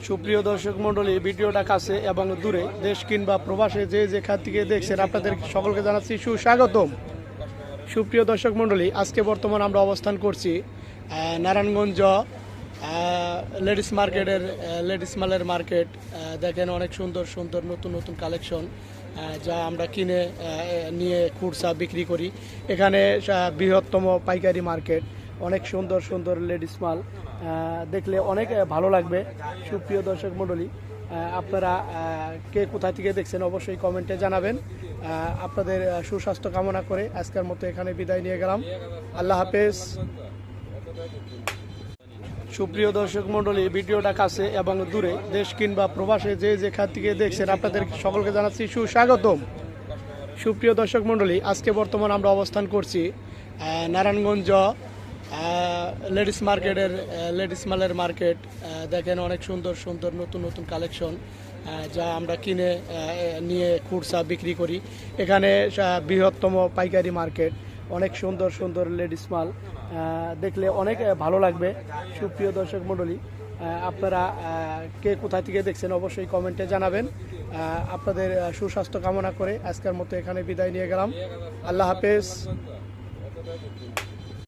সুপ্রিয় দর্শক মণ্ডলী, ভিডিওটা কাছে এবং দূরে দেশ কিংবা প্রবাসে যে যেখান থেকে দেখছেন আপনাদের সকলকে জানাচ্ছি সুস্বাগতম। সুপ্রিয় দর্শক মণ্ডলী, আজকে বর্তমান আমরা অবস্থান করছি নারায়ণগঞ্জ লেডিস মার্কেটের লেডিস মালের মার্কেট। দেখেন অনেক সুন্দর সুন্দর নতুন নতুন কালেকশন যা আমরা কিনে নিয়ে খুচরা বিক্রি করি। এখানে বৃহত্তম পাইকারি মার্কেট, অনেক সুন্দর সুন্দর লেডিস মাল দেখলে অনেক ভালো লাগবে। সুপ্রিয় দর্শক মণ্ডলী, আপনারা কে কোথা থেকে দেখছেন অবশ্যই কমেন্টে জানাবেন। আপনাদের সুস্বাস্থ্য কামনা করে আজকের মতো এখানে বিদায় নিয়ে গেলাম। আল্লাহ হাফেজ। সুপ্রিয় দর্শক মণ্ডলী, ভিডিওটা কাছে এবং দূরে দেশ কিংবা প্রবাসে যে যেখান থেকে দেখছেন আপনাদের সকলকে জানাচ্ছি সুস্বাগতম। সুপ্রিয় দর্শক মণ্ডলী, আজকে বর্তমান আমরা অবস্থান করছি নারায়ণগঞ্জ লেডিস মার্কেটের লেডিস মালের মার্কেট। দেখেন অনেক সুন্দর সুন্দর নতুন নতুন কালেকশন যা আমরা কিনে নিয়ে খুচরা বিক্রি করি। এখানে বৃহত্তম পাইকারি মার্কেট, অনেক সুন্দর সুন্দর লেডিস মাল দেখলে অনেক ভালো লাগবে। সুপ্রিয় দর্শক মণ্ডলী, আপনারা কে কোথা থেকে দেখছেন অবশ্যই কমেন্টে জানাবেন। আপনাদের সুস্বাস্থ্য কামনা করে আজকের মতো এখানে বিদায় নিয়ে গেলাম। আল্লাহ হাফেজ।